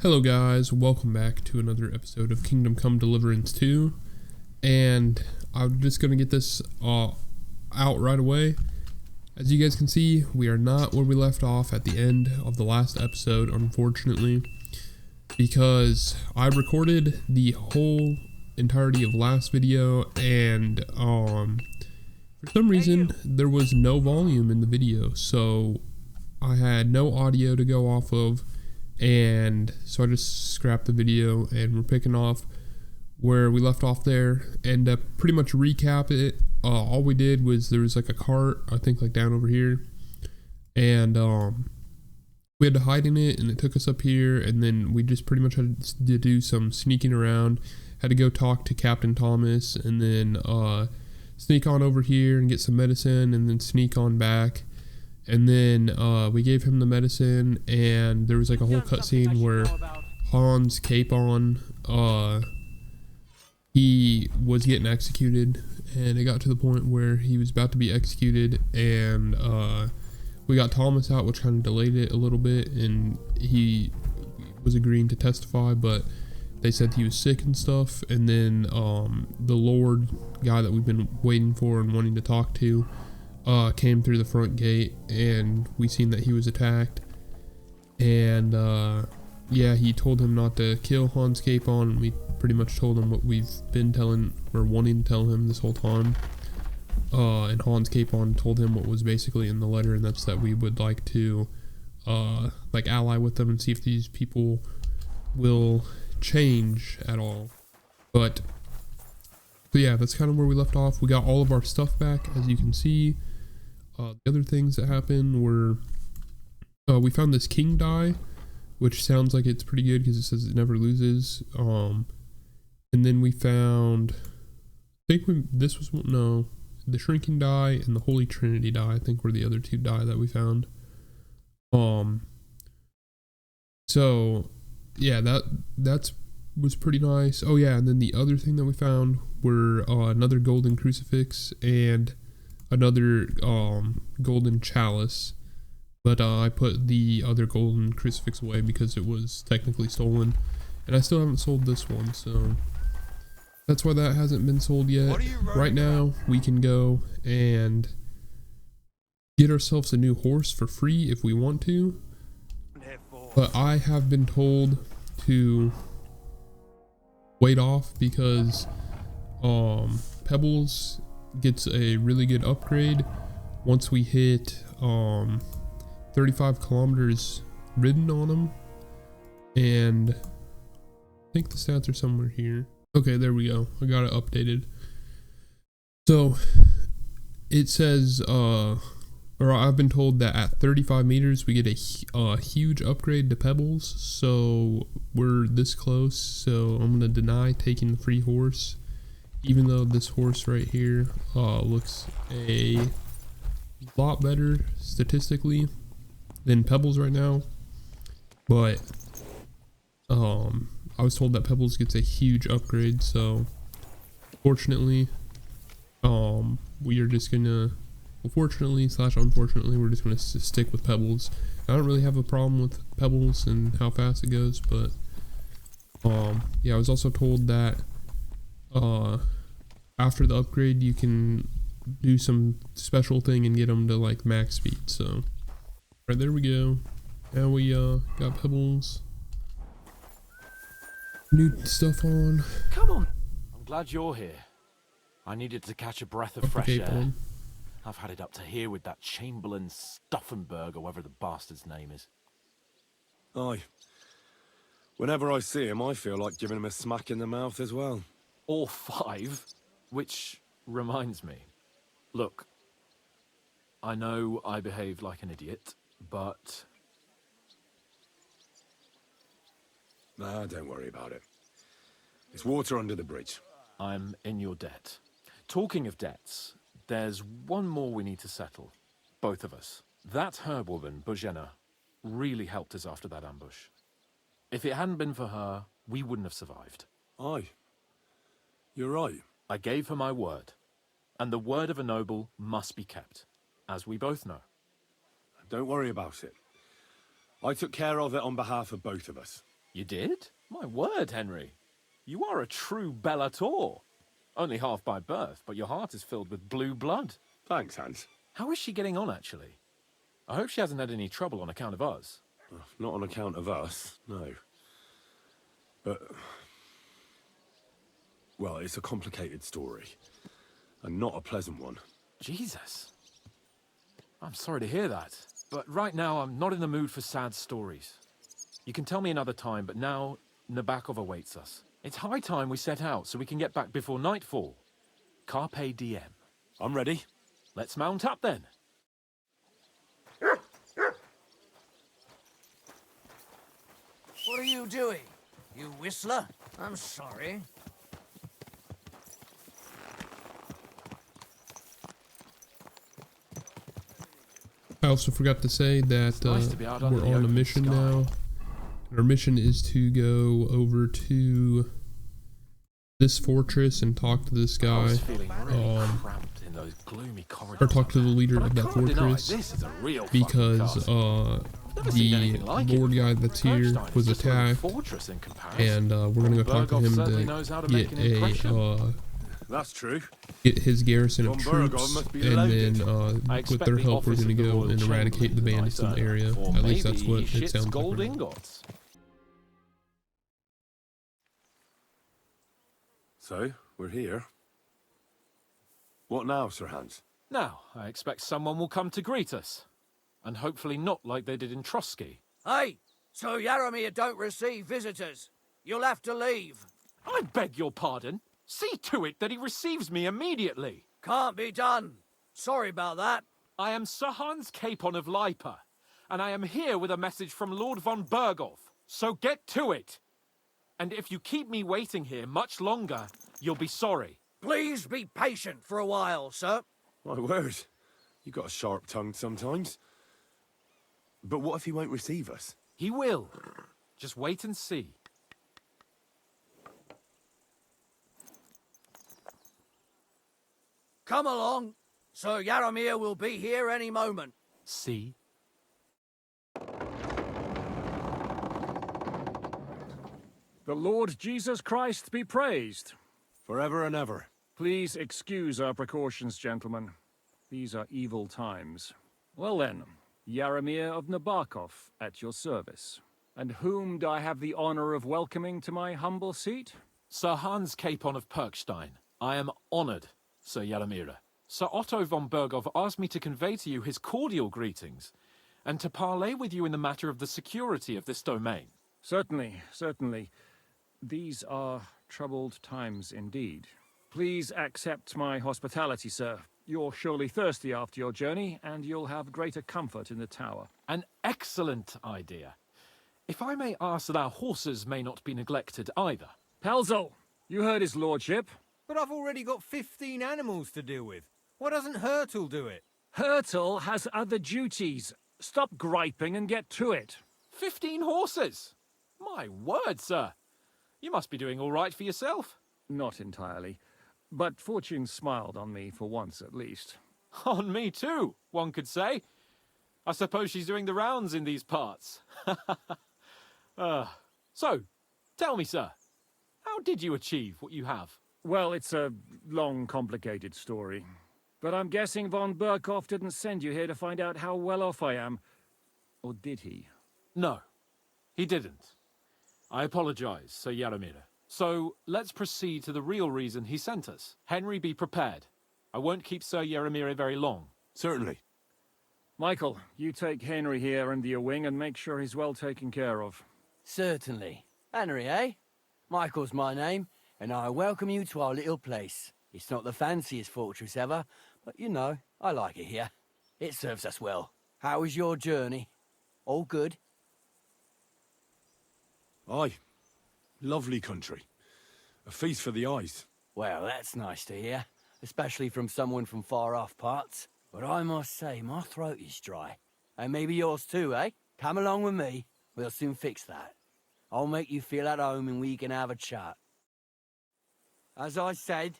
Hello guys, welcome back to another episode of Kingdom Come Deliverance 2, and I'm just going to get this out right away. As you guys can see, we are not where we left off at the end of the last episode, unfortunately, because I recorded the whole entirety of last video, and for some reason there was no volume in the video, so I had no audio to go off of. And so I just scrapped the video, and we're picking off where we left off there, and pretty much recap it. All we did was there was like a cart, I think like down over here, and we had to hide in it, and it took us up here, and then we just pretty much had to do some sneaking around. Had to go talk to Captain Thomas, and then sneak on over here and get some medicine, and then sneak on back. And then we gave him the medicine, and there was like a whole cutscene where Hans Capon, he was getting executed, and it got to the point where he was about to be executed, and we got Thomas out, which kind of delayed it a little bit, and he was agreeing to testify, but they said he was sick and stuff. And then the Lord guy that we've been waiting for and wanting to talk to came through the front gate, and we seen that he was attacked, and yeah, he told him not to kill Hans Capon, and we pretty much told him what we've been telling or wanting to tell him this whole time, and Hans Capon told him what was basically in the letter, and that's that we would like to like ally with them and see if these people will change at all. But yeah, that's kind of where we left off. We got all of our stuff back, as you can see. The other things that happened were we found this king die, which sounds like it's pretty good because it says it never loses. And then we found, the shrinking die and the Holy Trinity die, I think, were the other two die that we found. So yeah, that was pretty nice. Oh yeah, and then the other thing that we found were another golden crucifix and another golden chalice, but I put the other golden crucifix away because it was technically stolen, and I still haven't sold this one, so that's why that hasn't been sold yet. Right now we can go and get ourselves a new horse for free if we want to, but I have been told to wait off because Pebbles gets a really good upgrade once we hit 35 kilometers ridden on him, and I think the stats are somewhere here. Okay, there we go, I got it updated. So it says or I've been told that at 35 meters we get a huge upgrade to Pebbles, so we're this close, so I'm gonna deny taking the free horse, even though this horse right here looks a lot better statistically than Pebbles right now. But I was told that Pebbles gets a huge upgrade, so fortunately we are just gonna, unfortunately, we're just gonna stick with Pebbles. I don't really have a problem with Pebbles and how fast it goes, but yeah, I was also told that after the upgrade you can do some special thing and get them to like max speed. So right, there we go. Now we got Pebbles, new stuff on. Come on, I'm glad you're here. I needed to catch a breath of fresh air. I've had it up to here with that Chamberlain Stuffenberg, or whatever the bastard's name is. Aye. Whenever I see him, I feel like giving him a smack in the mouth as well. Or 5. Which reminds me. Look, I know I behaved like an idiot, but... Nah, don't worry about it. It's water under the bridge. I'm in your debt. Talking of debts, there's one more we need to settle. Both of us. That herbwoman, Bojena, really helped us after that ambush. If it hadn't been for her, we wouldn't have survived. Aye. You're right. I gave her my word, and the word of a noble must be kept, as we both know. Don't worry about it. I took care of it on behalf of both of us. You did? My word, Henry. You are a true bellator. Only half by birth, but your heart is filled with blue blood. Thanks, Hans. How is she getting on, actually? I hope she hasn't had any trouble on account of us. Not on account of us, no. But... well, it's a complicated story. And not a pleasant one. Jesus. I'm sorry to hear that. But right now, I'm not in the mood for sad stories. You can tell me another time, but now, Nabokov awaits us. It's high time we set out so we can get back before nightfall. Carpe diem. I'm ready. Let's mount up then. What are you doing? You whistler? I'm sorry. I also forgot to say that nice to be out under we're the on a open mission sky. now. Our mission is to go over to this fortress and talk to this I guy, was feeling really cramped in those gloomy corridors. or talk to the leader But of I that can't deny fortress, this is a real fucking because castle. Never seen the anything like it. lord guy that's here Bergstein is was just a little attacked, fortress in comparison. and we're gonna go talk to Bergov him certainly knows how to make to an impression. That's true. get his garrison of Von Bergov troops, must be and loaded. then I with expect their the help, we're office gonna of the go Royal and eradicate the Chamberlain bandits is a in the nice area. earner. Or At least that's maybe what he it shits sounds like. gold right now. ingots. So, we're here. What now, Sir Hans? Now, I expect someone will come to greet us. And hopefully not like they did in Trotsky. Hey, so Yaromir don't receive visitors. You'll have to leave. I beg your pardon. See to it that he receives me immediately. Can't be done. Sorry about that. I am Sir Hans Capon of Lipa, and I am here with a message from Lord von Bergov. So get to it. And if you keep me waiting here much longer, you'll be sorry. Please be patient for a while, sir. My word. You got a sharp tongue sometimes. But what if he won't receive us? He will. Just wait and see. Come along. Sir Yaromir will be here any moment. See? The Lord Jesus Christ be praised. Forever and ever. Please excuse our precautions, gentlemen. These are evil times. Well then, Yaromir of Nabokov, at your service. And whom do I have the honor of welcoming to my humble seat? Sir Hans Capon of Perkstein. I am honored, Sir Yaromir. Sir Otto von Bergov asked me to convey to you his cordial greetings, and to parley with you in the matter of the security of this domain. Certainly, certainly. These are troubled times indeed. Please accept my hospitality, sir. You're surely thirsty after your journey, and you'll have greater comfort in the tower. An excellent idea. If I may ask that our horses may not be neglected either. Pelzel, you heard his lordship. But I've already got 15 animals to deal with. Why doesn't Hurtle do it? Hurtle has other duties. Stop griping and get to it. 15 horses! My word, sir. You must be doing all right for yourself. Not entirely. But fortune smiled on me for once at least. On me too, one could say. I suppose she's doing the rounds in these parts. So, tell me, sir, how did you achieve what you have? Well, it's a long, complicated story. But I'm guessing von Bergov didn't send you here to find out how well off I am. Or did he? No, he didn't. I apologize, Sir Yaromir. So, let's proceed to the real reason he sent us. Henry, be prepared. I won't keep Sir Yaromir very long. Certainly. Michael, you take Henry here under your wing and make sure he's well taken care of. Certainly. Henry, eh? Michael's my name, and I welcome you to our little place. It's not the fanciest fortress ever, but you know, I like it here. It serves us well. How was your journey? All good? Aye. Lovely country. A feast for the eyes. Well, that's nice to hear, especially from someone from far-off parts. But I must say, my throat is dry. And maybe yours too, eh? Come along with me. We'll soon fix that. I'll make you feel at home and we can have a chat. As I said,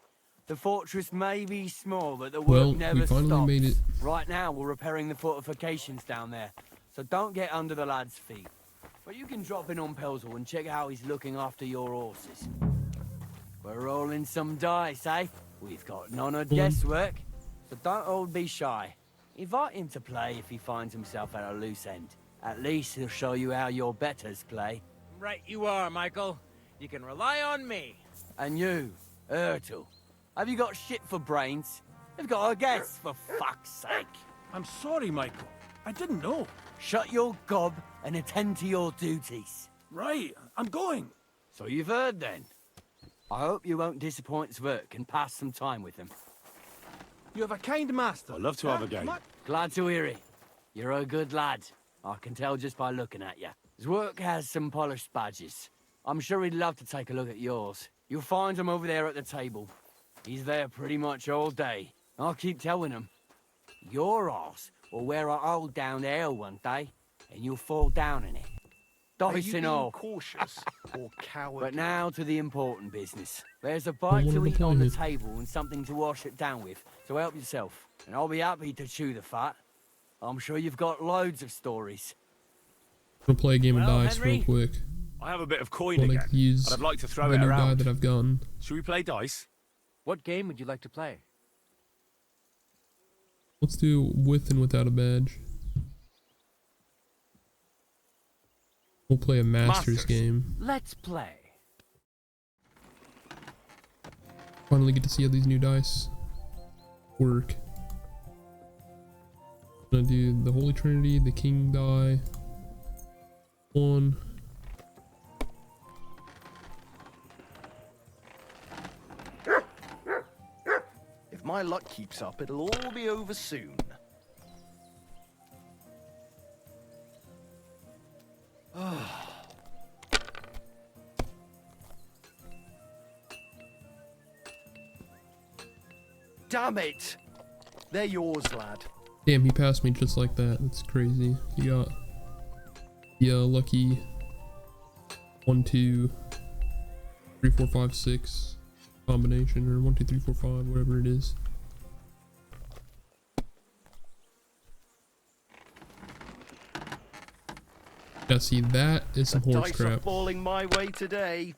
the fortress may be small, but the work never we finally stops. made it. Right now, we're repairing the fortifications down there, so don't get under the lads' feet. But you can drop in on Pelzel and check how he's looking after your horses. We're rolling some dice, eh? We've got none of guesswork, so don't all be shy. Invite him to play if he finds himself at a loose end. At least he'll show you how your betters play. Right you are, Michael. You can rely on me. And you, Ertul, have you got shit for brains? You've got a guess, for fuck's sake. I'm sorry, Michael. I didn't know. Shut your gob and attend to your duties. Right, I'm going. So you've heard then. I hope you won't disappoint Zwerk and pass some time with him. You have a kind master. I'd love to have a game. Glad to hear it. You're a good lad. I can tell just by looking at you. Zwerk has some polished badges. I'm sure he'd love to take a look at yours. You'll find him over there at the table. He's there pretty much all day. I'll keep telling him. Your arse will wear a hole down there one day, and you'll fall down in it. Dice and all. Cautious or coward? But now to the important business. There's a Well, bite what to are we eat on the playing? table and something to wash it down with, so help yourself. And I'll be happy to chew the fat. I'm sure you've got loads of stories. I'm gonna play a game of Well, dice Henry? real quick. I have a bit of coin I want again, to use and I'd like to throw the it new die around. that I've gotten. Should we play dice? What game would you like to play? Let's do with and without a badge. We'll play a Masters game. Let's play. Finally get to see how these new dice work. I'm gonna do the Holy Trinity, the King die. 1. If my luck keeps up, it'll all be over soon. Damn it! They're yours, lad. Damn, he passed me just like that. That's crazy. You got the lucky 1, 2, 3, 4, 5, 6 combination, or 1, 2, 3, 4, 5, whatever it is. Yeah, see, that is some The horse dice are crap. falling my way today.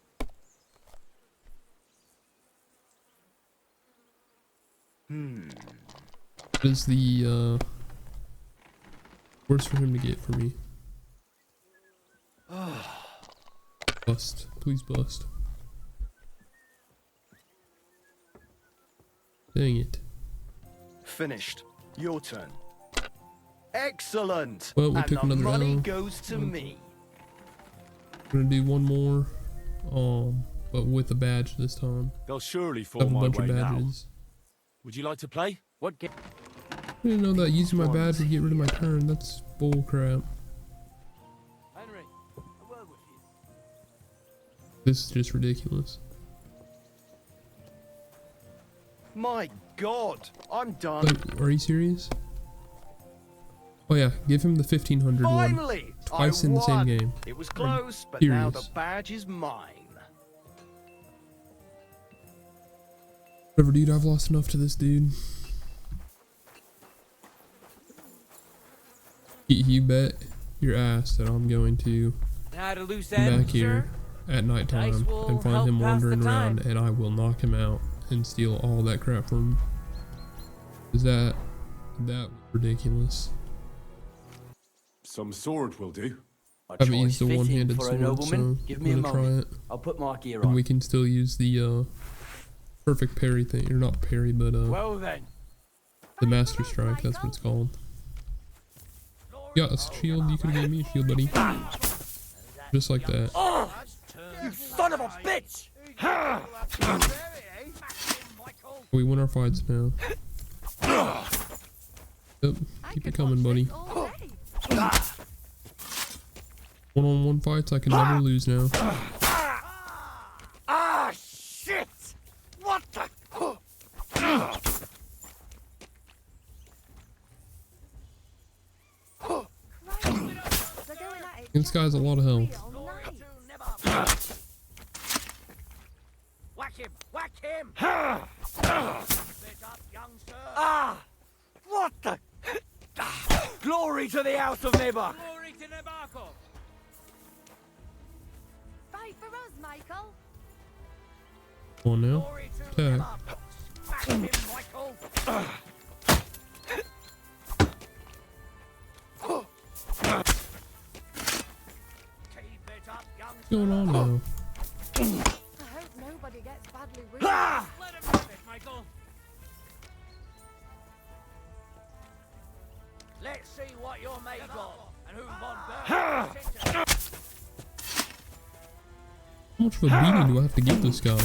What is the worst for him to get for me? Bust. Please bust. Dang it. Finished. Your turn. Excellent. Well, we and took the another money L. goes to me. We're gonna do one more, but with a badge this time. They'll surely I fall have a my bunch way of now. badges. Would you like to play? What game? I didn't know that using my badge would get rid of my turn. That's bull crap. Henry, a word with you. This is just ridiculous. My God, I'm done. Wait, are you serious? Oh yeah, give him the 1500 one. Finally, Twice I in the same won. game. It was close, but now the serious? badge is mine. Whatever, dude, I've lost enough to this dude. You bet your ass that I'm going to Now to loose come end, back here at nighttime Dice will and find help him pass the wandering time. around, and I will knock him out and steal all that crap from him. Is that ridiculous? Some sword will do. A I haven't choice used the fitting one-handed for a sword, nobleman. so Give I'm me a gonna try moment. it. I'll put my gear And on. we can still use the perfect parry thing, or not parry, but Well then, the master strike. That's what it's called. You got a shield? You could have given me a shield, buddy. Just like that. you son of a bitch! We win our fights now. Yep, keep it coming, buddy. One-on-one fights, I can never lose now. Ah, shit! What the? This guy's a lot of health. Whack him! Whack him! Ah! What the? Glory to the House of Nibba! Glory to Nabokov. Michael. Come on now. Glory to Attack. Nebarkov. Smash him, Michael. Keep it up, What's going on now? I hope nobody gets badly wounded. Let him have it, Michael. Let's see what you're made of and who Von Bergov is into. How much of a beating do I have to give this guy?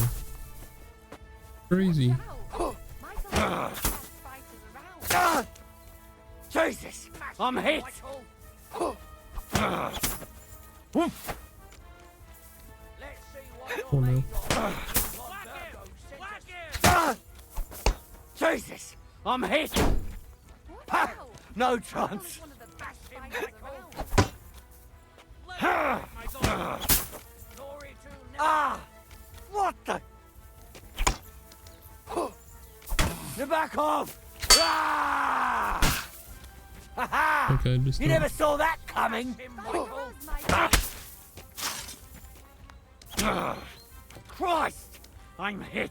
Crazy. Michael's one of the best fighters around. Jesus! I'm hit! Michael. Let's see what Oh you're no. made of. Who Von Bergov sent us. Jesus! I'm hit! What Ha! now? No Michael's chance! one of the best fighters around. Let him have it, Michael. Glory to Nebarkov. Ah! What the? Nabokov! Ah! Ha-ha! Okay, just You never saw that coming! Him, That Michael. was Michael. Christ! I'm hit!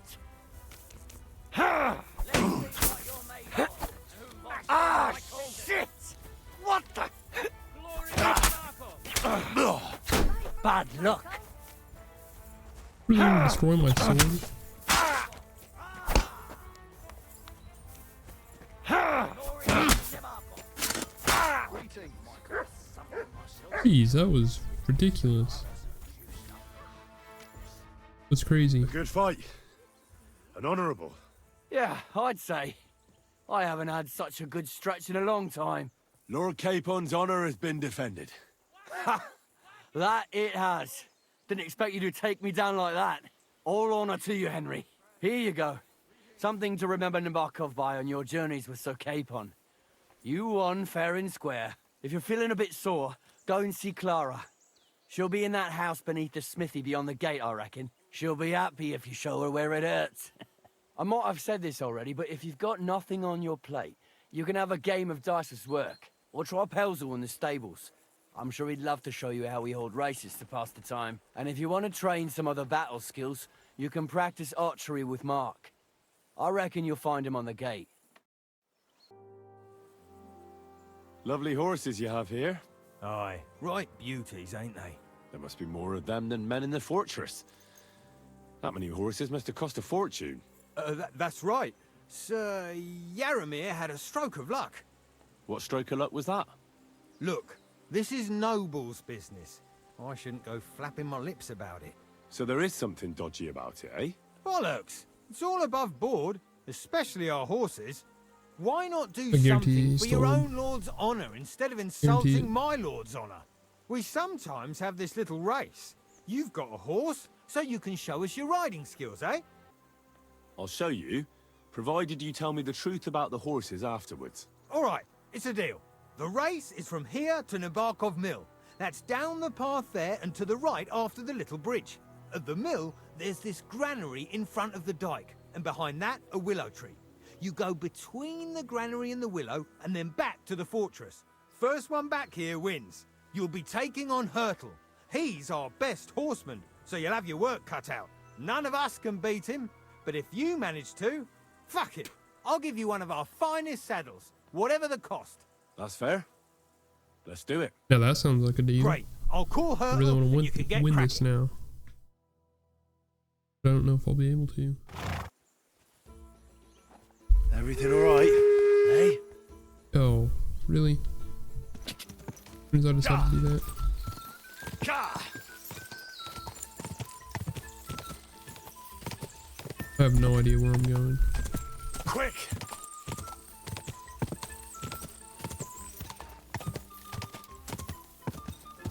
Let's see what you're made of and who Von Ah, Bergov shit! What the? Glory to Nebarkov. Bad luck. really gonna destroy my sword? Jeez, that was ridiculous. That's crazy. A good fight. An honourable. Yeah, I'd say. I haven't had such a good stretch in a long time. Lord Capon's honour has been defended. That it has. Didn't expect you to take me down like that. All honor to you, Henry. Here you go. Something to remember Nabokov by on your journeys with Sir Capon. You won fair and square. If you're feeling a bit sore, go and see Clara. She'll be in that house beneath the smithy beyond the gate, I reckon. She'll be happy if you show her where it hurts. I might have said this already, but if you've got nothing on your plate, you can have a game of dice's work. Or try Pelzel in the stables. I'm sure he'd love to show you how we hold races to pass the time. And if you want to train some other battle skills, you can practice archery with Mark. I reckon you'll find him on the gate. Lovely horses you have here. Aye, right beauties, ain't they? There must be more of them than men in the fortress. That many horses must have cost a fortune. That's right. Sir Yaramir had a stroke of luck. What stroke of luck was that? Look, this is Noble's business. I shouldn't go flapping my lips about it. So there is something dodgy about it, eh? Bollocks! It's all above board, especially our horses. Why not do I guarantee something he for your stole own them. lord's honour instead of Guarantee insulting it. my lord's honour? We sometimes have this little race. You've got a horse, so you can show us your riding skills, eh? I'll show you, provided you tell me the truth about the horses afterwards. All right, it's a deal. The race is from here to Nabarkov Mill. That's down the path there and to the right after the little bridge. At the mill, there's this granary in front of the dike, and behind that, a willow tree. You go between the granary and the willow, and then back to the fortress. First one back here wins. You'll be taking on Hurtle. He's our best horseman, so you'll have your work cut out. None of us can beat him, but if you manage to, fuck it. I'll give you one of our finest saddles, whatever the cost. That's fair. Let's do it. Yeah, that sounds like a deal. Great. I'll call I Hurtle really want and to you can get win cracking. this now. I don't know if I'll be able to. Everything alright? Eh? Oh, really? As soon as I decide to do that. I have no idea where I'm going. Quick!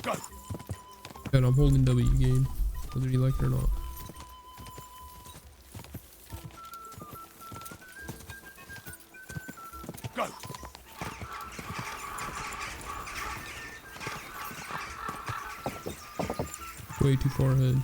Go! And I'm holding W game, whether you like it or not. Go! Way too far ahead.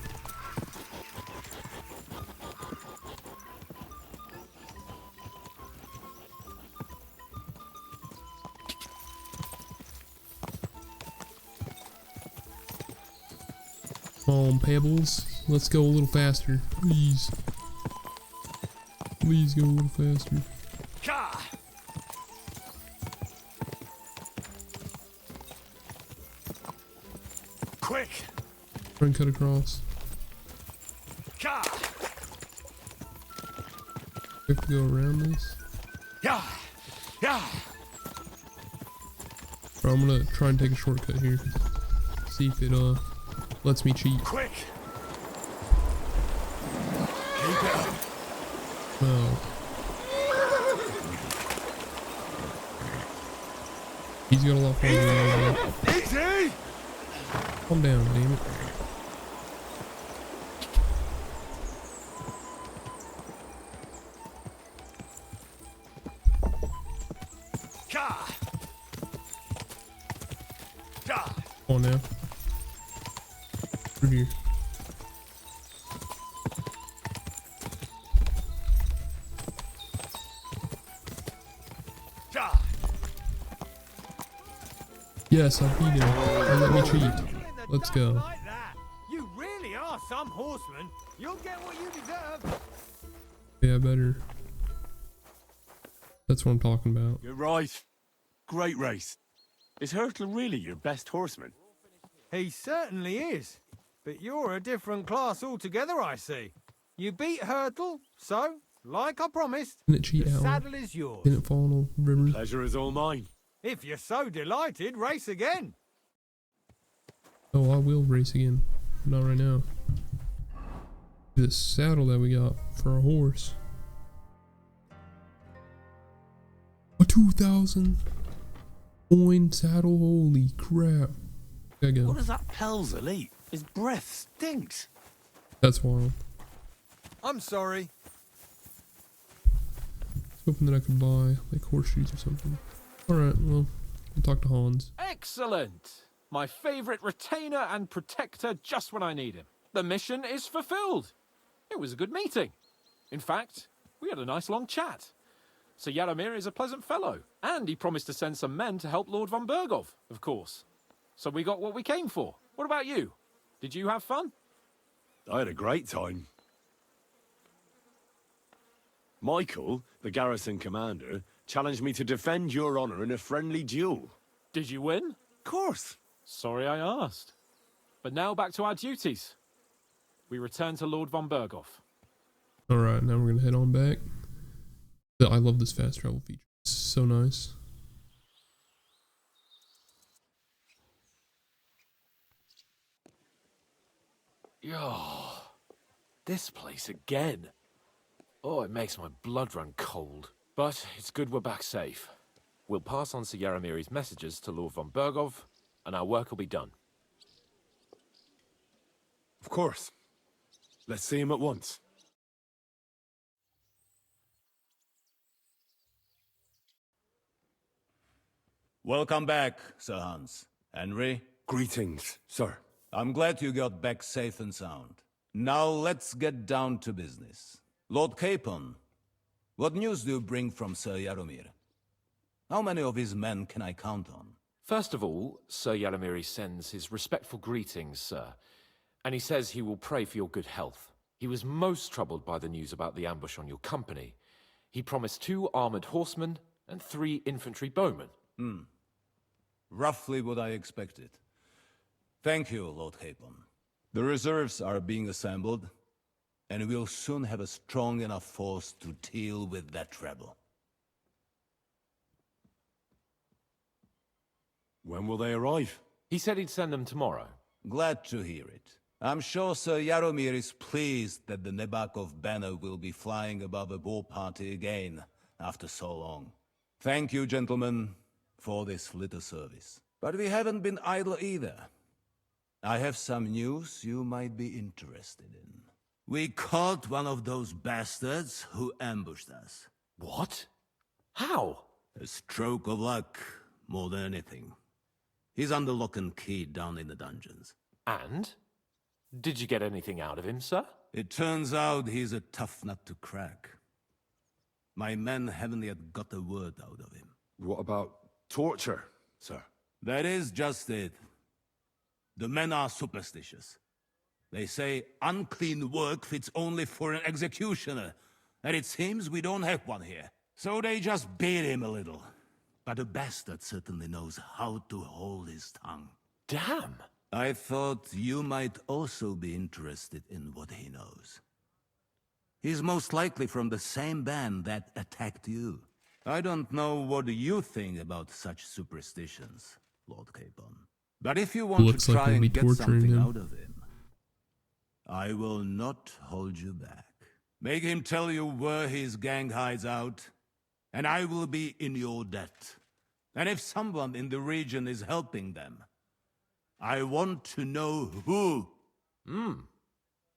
Come on, Pebbles. let's go a little faster, please. Please go a little faster. Quick! Try and cut across. We have to go around this. Yeah, yeah. Bro, I'm gonna try and take a shortcut here. See if it lets me cheat. Quick! Keep it up. No. He's got a lot farther than I do. Easy! Calm down, damn it. Come on now. Through here. Yes, I beat him. And let me cheat. Let's go. Like that. You really are some horseman. You'll get what you deserve. Yeah, better. That's what I'm talking about. You're right. Great race. Is Hurtle really your best horseman? He certainly is. But you're a different class altogether, I see. You beat Hurtle, so, like I promised, Didn't it cheat the out? saddle is yours. Didn't it fall in a river? Pleasure is all mine. If you're so delighted, race again. Oh, I will race again. Not right now. This saddle that we got for a horse. A 2,000 coin saddle. Holy crap. Gotta go. What does that Pelzer eat? His breath stinks. That's wild. I'm sorry. I was hoping that I could buy like horseshoes or something. Alright, well, I'll talk to Hans. Excellent! My favourite retainer and protector just when I need him. The mission is fulfilled. It was a good meeting. In fact, we had a nice long chat. Sir Yaromir is a pleasant fellow, and he promised to send some men to help Lord von Bergov, of course. So we got what we came for. What about you? Did you have fun? I had a great time. Michael, the garrison commander, challenged me to defend your honor in a friendly duel. Did you win? Of course. Sorry I asked. But now back to our duties. We return to Lord von Bergov. Alright, now we're gonna head on back. I love this fast travel feature. It's so nice. Yo, this place again. Oh, it makes my blood run cold. But it's good we're back safe. We'll pass on Sir Yaromir's messages to Lord von Bergov, and our work will be done. Of course. Let's see him at once. Welcome back, Sir Hans. Henry? Greetings, sir. I'm glad you got back safe and sound. Now let's get down to business. Lord Capon, what news do you bring from Sir Yaromir? How many of his men can I count on? First of all, Sir Yaromir sends his respectful greetings, sir. And he says he will pray for your good health. He was most troubled by the news about the ambush on your company. He promised 2 armored horsemen and 3 infantry bowmen. Roughly what I expected. Thank you, Lord Capon. The reserves are being assembled, and we'll soon have a strong enough force to deal with that rebel. When will they arrive? He said he'd send them tomorrow. Glad to hear it. I'm sure Sir Yaromir is pleased that the Nebakov banner will be flying above a war party again after so long. Thank you, gentlemen, for this little service. But we haven't been idle either. I have some news you might be interested in. We caught one of those bastards who ambushed us. What? How? A stroke of luck, more than anything. He's under lock and key down in the dungeons. And? Did you get anything out of him, sir? It turns out he's a tough nut to crack. My men haven't yet got a word out of him. What about torture, sir? That is just it. The men are superstitious. They say unclean work fits only for an executioner, and it seems we don't have one here. So they just beat him a little. But a bastard certainly knows how to hold his tongue. Damn! I thought you might also be interested in what he knows. He's most likely from the same band that attacked you. I don't know what you think about such superstitions, Lord Capon. But if you want Looks to like try we'll be and get torturing something him. out of him, I will not hold you back. Make him tell you where his gang hides out, and I will be in your debt. And if someone in the region is helping them, I want to know who.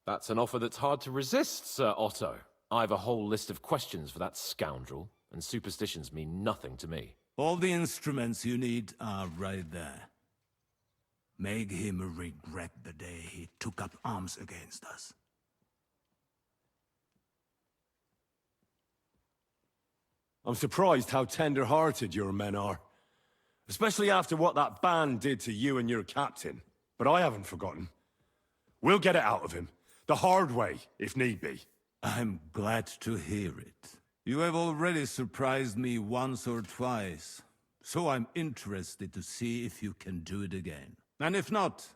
That's an offer that's hard to resist, Sir Otto. I have a whole list of questions for that scoundrel, and superstitions mean nothing to me. All the instruments you need are right there. Make him regret the day he took up arms against us. I'm surprised how tender-hearted your men are. Especially after what that band did to you and your captain. But I haven't forgotten. We'll get it out of him. The hard way, if need be. I'm glad to hear it. You have already surprised me once or twice, so I'm interested to see if you can do it again. And if not,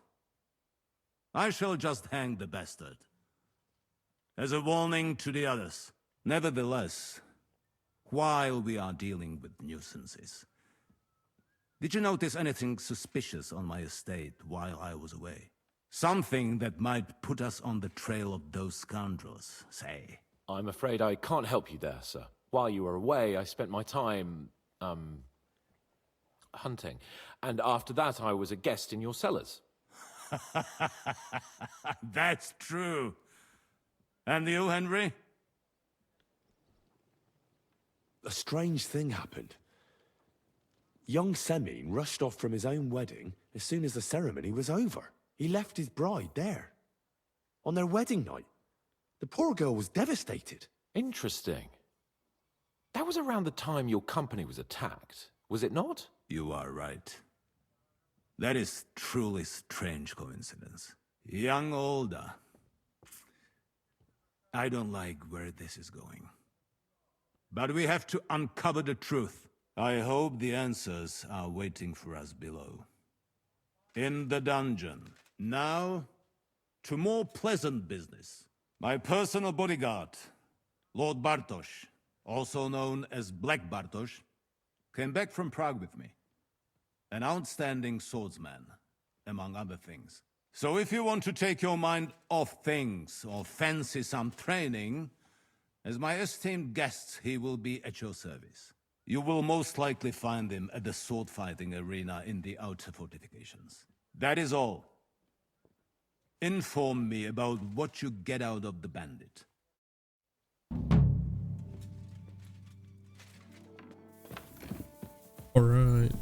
I shall just hang the bastard. As a warning to the others. Nevertheless, while we are dealing with nuisances, did you notice anything suspicious on my estate while I was away? Something that might put us on the trail of those scoundrels, say. I'm afraid I can't help you there, sir. While you were away, I spent my time, hunting. And after that, I was a guest in your cellars. That's true. And you, Henry? A strange thing happened. Young Semine rushed off from his own wedding as soon as the ceremony was over. He left his bride there. On their wedding night. The poor girl was devastated. Interesting. That was around the time your company was attacked, was it not? You are right. That is truly strange coincidence. Young Olda. I don't like where this is going. But we have to uncover the truth. I hope the answers are waiting for us below. In the dungeon. Now, to more pleasant business. My personal bodyguard, Lord Bartosz, also known as Black Bartosz, came back from Prague with me. An outstanding swordsman, among other things. So if you want to take your mind off things or fancy some training, as my esteemed guest, he will be at your service. You will most likely find him at the sword-fighting arena in the outer fortifications. That is all. Inform me about what you get out of the bandit. Alright,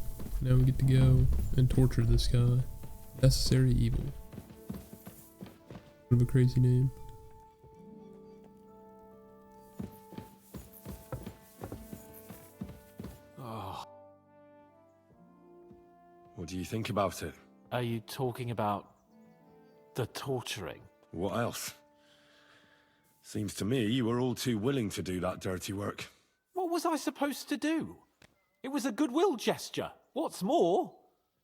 now we get to go and torture this guy. Necessary Evil. Kind of a crazy name. What do you think about it? Are you talking about the torturing? What else? Seems to me you were all too willing to do that dirty work. What was I supposed to do? It was a goodwill gesture. What's more,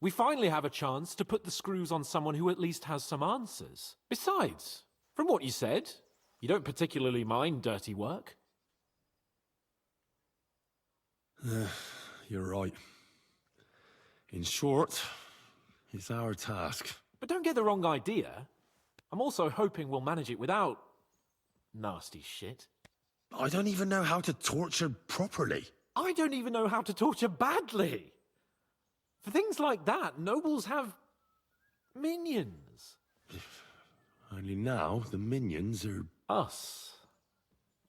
we finally have a chance to put the screws on someone who at least has some answers. Besides, from what you said, you don't particularly mind dirty work. You're right. In short, it's our task. But don't get the wrong idea. I'm also hoping we'll manage it without nasty shit. I don't even know how to torture properly. I don't even know how to torture badly. For things like that, nobles have minions. Only now the minions are... Us.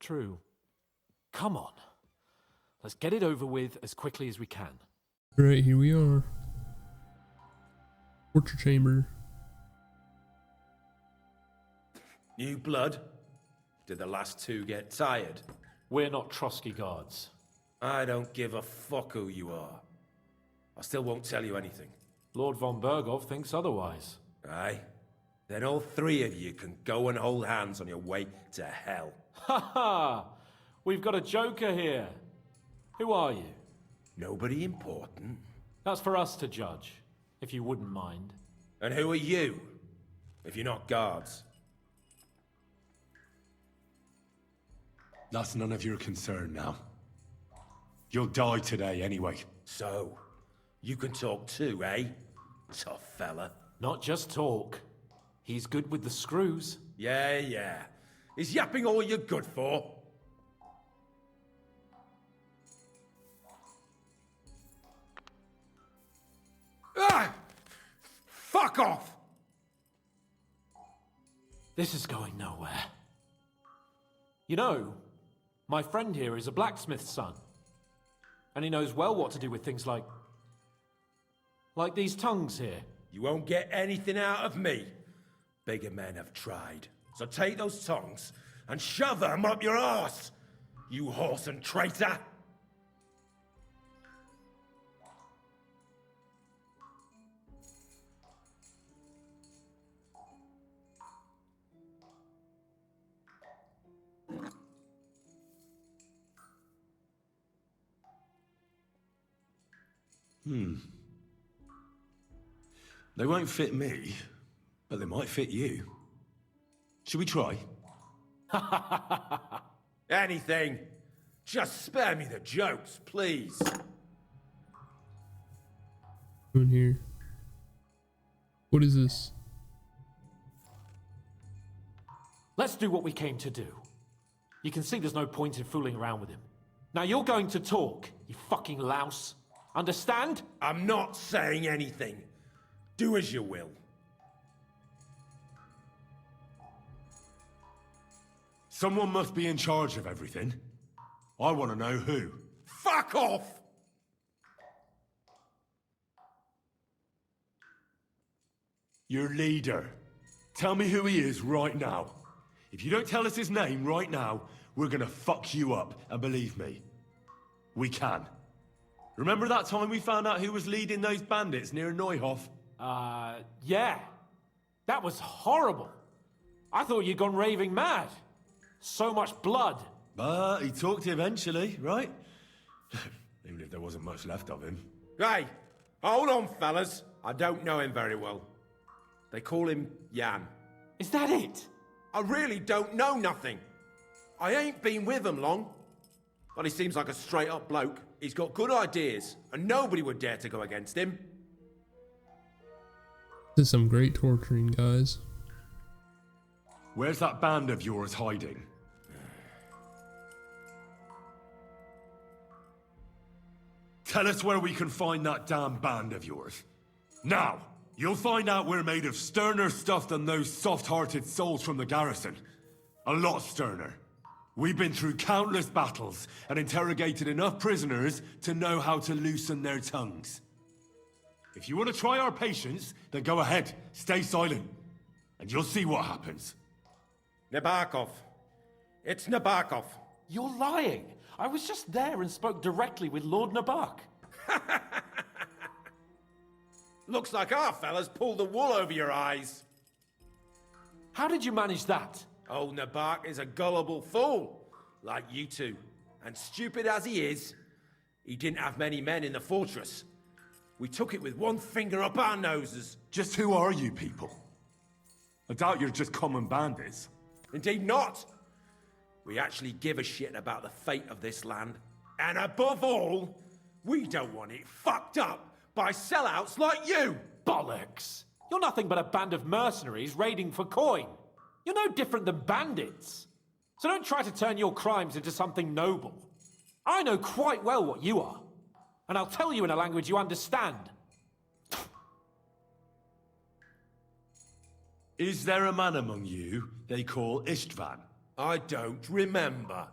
True. Come on. Let's get it over with as quickly as we can. Alright, here we are. Torture chamber. New blood? Did the last two get tired? We're not Trotsky guards. I don't give a fuck who you are. I still won't tell you anything. Lord von Bergov thinks otherwise. Aye? Then all three of you can go and hold hands on your way to hell. Ha ha! We've got a joker here. Who are you? Nobody important. That's for us to judge, if you wouldn't mind. And who are you, if you're not guards? That's none of your concern now. You'll die today anyway. So, you can talk too, eh? Tough fella. Not just talk. He's good with the screws. Yeah. Is yapping all you're good for? Ah! Fuck off! This is going nowhere. You know, my friend here is a blacksmith's son. And he knows well what to do with things like these tongues here. You won't get anything out of me. Bigger men have tried. So take those tongs and shove them up your arse, you horse and traitor! They won't fit me, but they might fit you. Should we try? Anything. Just spare me the jokes, please. In here. What is this? Let's do what we came to do. You can see there's no point in fooling around with him. Now you're going to talk, you fucking louse. Understand? I'm not saying anything. Do as you will. Someone must be in charge of everything. I want to know who. Fuck off! Your leader. Tell me who he is right now. If you don't tell us his name right now, we're gonna fuck you up, and believe me, we can. Remember that time we found out who was leading those bandits near Neuhof? Yeah. That was horrible. I thought you'd gone raving mad. So much blood. But he talked eventually, right? Even if there wasn't much left of him. Hey, hold on, fellas. I don't know him very well. They call him Jan. Is that it? I really don't know nothing. I ain't been with him long. But he seems like a straight-up bloke. He's got good ideas, and nobody would dare to go against him. This is some great torturing, guys. Where's that band of yours hiding? Tell us where we can find that damn band of yours. Now, you'll find out we're made of sterner stuff than those soft-hearted souls from the garrison. A lot sterner. We've been through countless battles and interrogated enough prisoners to know how to loosen their tongues. If you want to try our patience, then go ahead, stay silent, and you'll see what happens. Nabokov. It's Nabokov. You're lying. I was just there and spoke directly with Lord Nabok. Looks like our fellas pulled the wool over your eyes. How did you manage that? Old Nabok is a gullible fool, like you two. And stupid as he is, he didn't have many men in the fortress. We took it with one finger up our noses. Just who are you people? I doubt you're just common bandits. Indeed not. We actually give a shit about the fate of this land. And above all, we don't want it fucked up by sellouts like you! Bollocks! You're nothing but a band of mercenaries raiding for coin. You're no different than bandits. So don't try to turn your crimes into something noble. I know quite well what you are. And I'll tell you in a language you understand. Is there a man among you they call Istvan? I don't remember.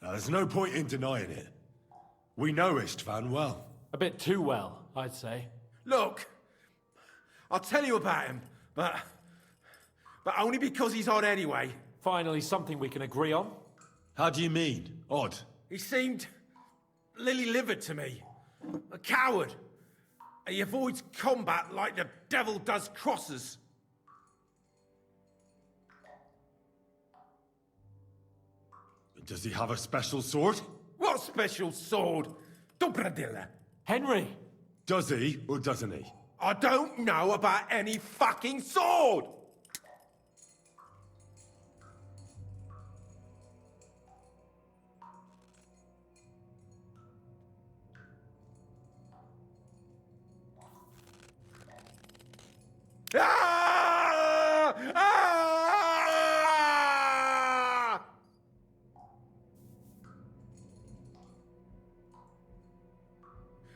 Now, there's no point in denying it. We know Istvan well. A bit too well, I'd say. Look, I'll tell you about him, but only because he's odd anyway. Finally, something we can agree on. How do you mean, odd? He seemed lily-livered to me. A coward. He avoids combat like the devil does crosses. Does he have a special sword? What special sword? Dobradilla. Henry! Does he, or doesn't he? I don't know about any fucking sword! Ah! Ah!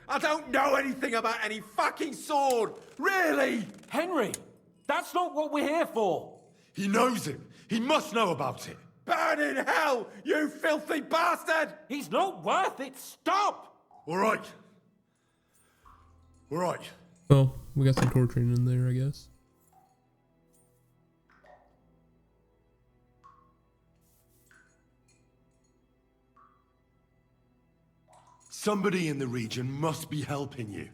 I don't know anything about any fucking sword! Really! Henry! That's not what we're here for! He knows him. He must know about it. Burn in hell, you filthy bastard! He's not worth it! Stop! All right. All right. Well, we got some torturing in there, I guess. Somebody in the region must be helping you.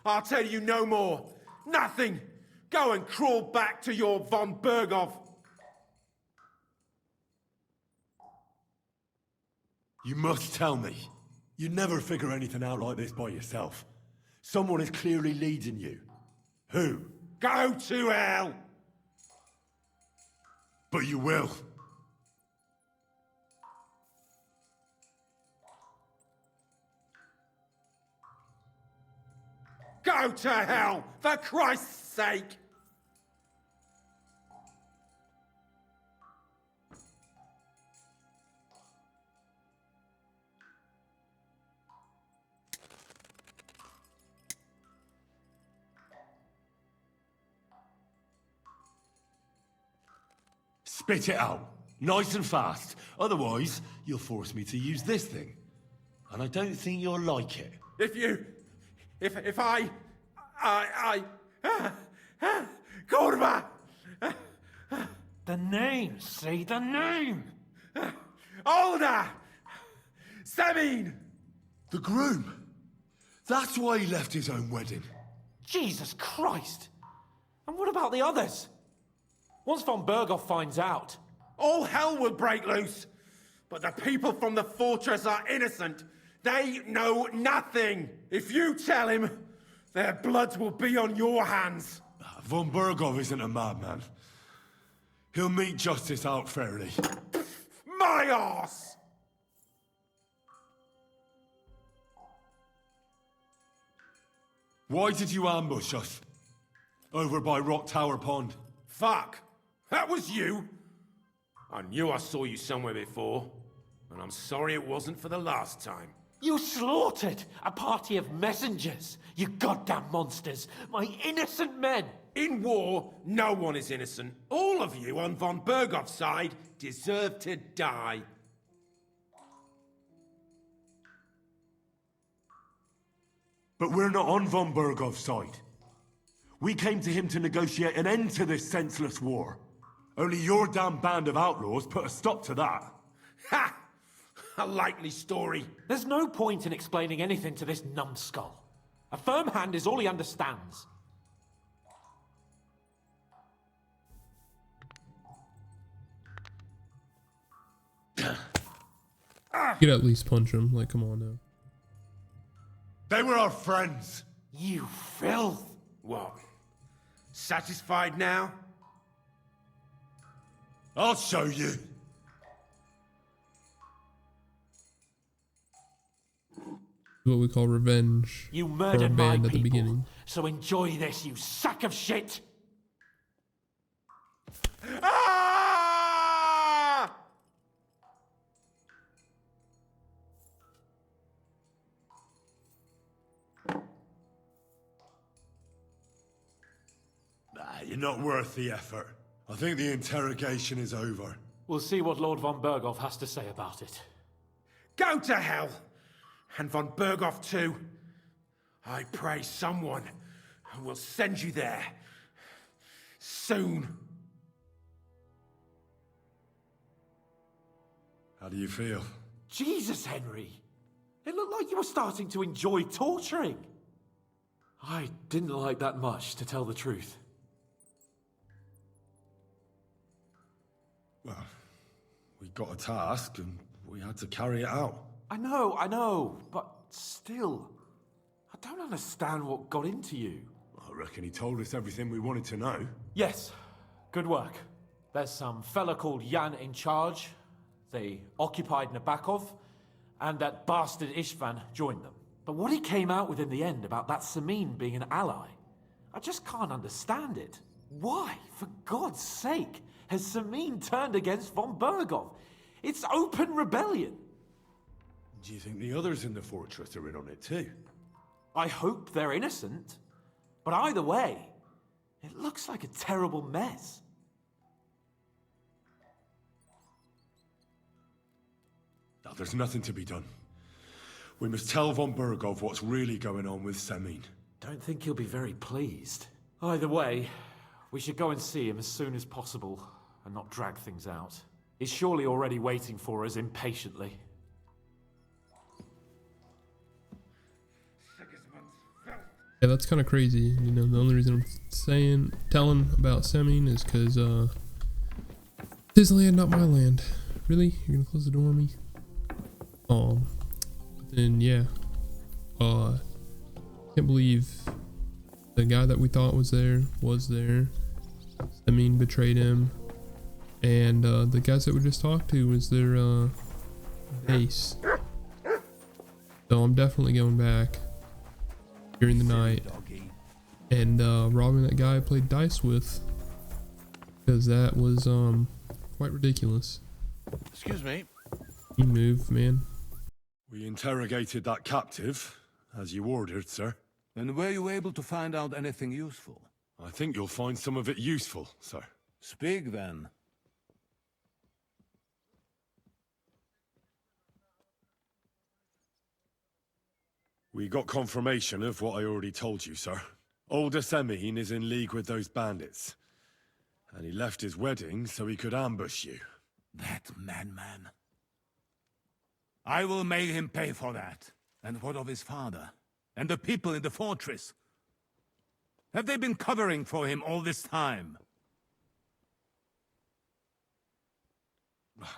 I'll tell you no more. Nothing. Go and crawl back to your von Bergov. You must tell me. You never figure anything out like this by yourself. Someone is clearly leading you. Who? Go to hell! But you will. Go to hell, for Christ's sake! Spit it out. Nice and fast. Otherwise, you'll force me to use this thing. And I don't think you'll like it. If I... Kurva! The name! Say the name! Older! Semin! The groom. That's why he left his own wedding. Jesus Christ! And what about the others? Once von Bergov finds out... All hell will break loose! But the people from the fortress are innocent. They know nothing. If you tell him, their blood will be on your hands. Von Bergov isn't a madman. He'll mete justice out fairly. My arse! Why did you ambush us? Over by Rock Tower Pond. Fuck! That was you? I knew I saw you somewhere before, and I'm sorry it wasn't for the last time. You slaughtered a party of messengers, you goddamn monsters, my innocent men! In war, no one is innocent. All of you on von Bergov's side deserve to die. But we're not on von Bergov's side. We came to him to negotiate an end to this senseless war. Only your damn band of outlaws put a stop to that. Ha! A likely story. There's no point in explaining anything to this numbskull. A firm hand is all he understands. You could at least punch him. Like, come on now. They were our friends. You filth! What? Satisfied now? I'll show you. What we call revenge You for our murdered my band at the people, beginning. so enjoy this, you sack of shit! Ah! You're not worth the effort. I think the interrogation is over. We'll see what Lord von Bergov has to say about it. Go to hell! And von Bergov too. I pray someone will send you there. Soon. How do you feel? Jesus, Henry! It looked like you were starting to enjoy torturing. I didn't like that much, to tell the truth. Well, we got a task and we had to carry it out. I know, but still, I don't understand what got into you. I reckon he told us everything we wanted to know. Yes, good work. There's some fella called Jan in charge. They occupied Nabokov, and that bastard Istvan joined them. But what he came out with in the end about that Samin being an ally, I just can't understand it. Why, for God's sake, has Samin turned against von Bergov? It's open rebellion. Do you think the others in the fortress are in on it too? I hope they're innocent. But either way, it looks like a terrible mess. Now, there's nothing to be done. We must tell von Bergov what's really going on with Samin. Don't think he'll be very pleased. Either way, we should go and see him as soon as possible and not drag things out. He's surely already waiting for us impatiently. Yeah, that's kind of crazy. You know, the only reason I'm telling about Samin is because his land, not my land. Really? You're gonna close the door on me? Then yeah, can't believe the guy that we thought was there. Samin betrayed him, and the guys that we just talked to was their base. So I'm definitely going back during the night and robbing that guy I played dice with, because that was quite ridiculous. Excuse me. You move, man. We interrogated that captive, as you ordered, sir. And were you able to find out anything useful? I think you'll find some of it useful, sir. Speak then. We got confirmation of what I already told you, sir. Older Samin is in league with those bandits. And he left his wedding so he could ambush you. That madman. I will make him pay for that. And what of his father? And the people in the fortress? Have they been covering for him all this time?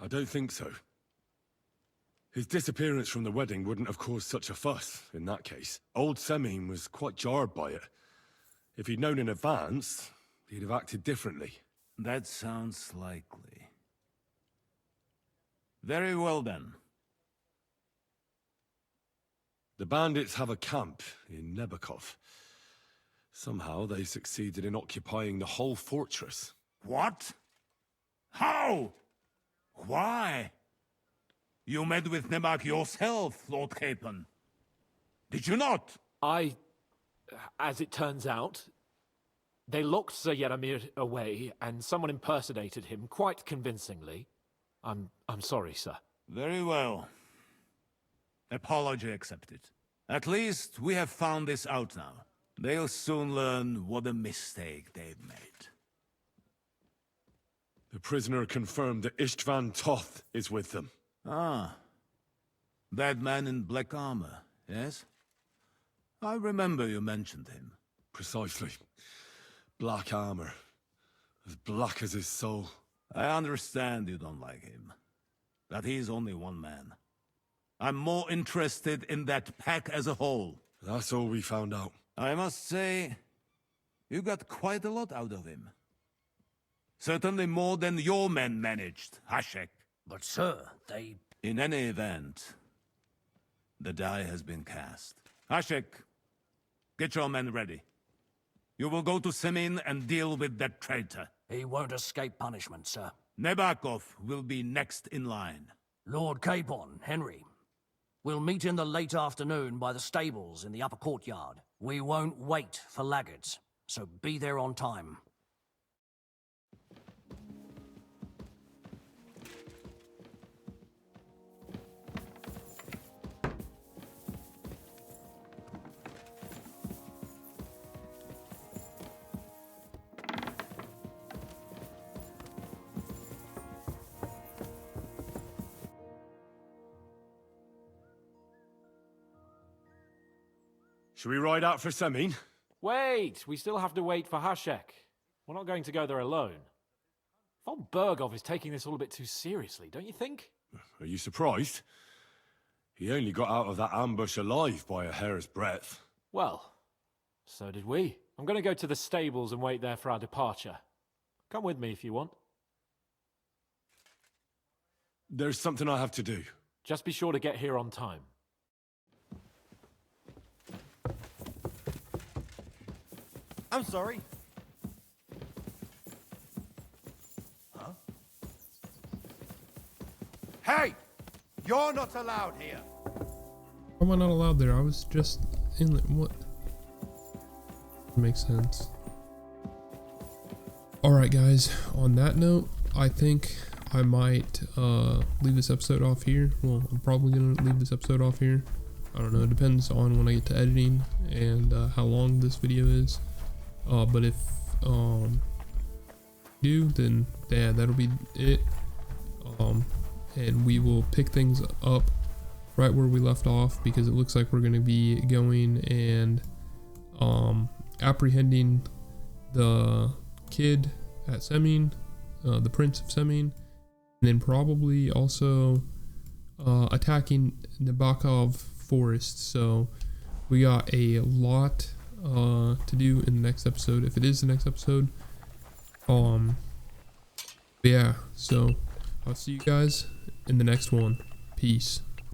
I don't think so. His disappearance from the wedding wouldn't have caused such a fuss, in that case. Old Samin was quite jarred by it. If he'd known in advance, he'd have acted differently. That sounds likely. Very well then. The bandits have a camp in Nabokov. Somehow they succeeded in occupying the whole fortress. What? How? Why? You met with Nebak yourself, Lord Capon. Did you not? As it turns out, they locked Sir Yaramir away, and someone impersonated him quite convincingly. I'm sorry, sir. Very well. Apology accepted. At least we have found this out now. They'll soon learn what a mistake they've made. The prisoner confirmed that Istvan Toth is with them. Ah. That man in black armor, yes? I remember you mentioned him. Precisely. Black armor. As black as his soul. I understand you don't like him. But he's only one man. I'm more interested in that pack as a whole. That's all we found out. I must say, you got quite a lot out of him. Certainly more than your men managed, Hashek. But sir, they... In any event, the die has been cast. Hashek, get your men ready. You will go to Samin and deal with that traitor. He won't escape punishment, sir. Nabokov will be next in line. Lord Capon, Henry. We'll meet in the late afternoon by the stables in the upper courtyard. We won't wait for laggards, so be there on time. Should we ride out for Samin? Wait! We still have to wait for Hashek. We're not going to go there alone. Von Bergov is taking this all a bit too seriously, don't you think? Are you surprised? He only got out of that ambush alive by a hair's breadth. Well, so did we. I'm going to go to the stables and wait there for our departure. Come with me if you want. There's something I have to do. Just be sure to get here on time. I'm sorry. Huh? Hey! You're not allowed here. Why am I not allowed there? I was just in the, what? Makes sense. Alright guys, on that note, I think I might leave this episode off here. Well, I'm probably gonna leave this episode off here. I don't know, it depends on when I get to editing and how long this video is. But if do, then yeah, that'll be it. And we will pick things up right where we left off, because it looks like we're gonna be going and apprehending the kid at Seming, the Prince of Seming, and then probably also attacking Nabokov Forest. So we got a lot to do in the next episode, if it is the next episode. Yeah, so I'll see you guys in the next one. Peace.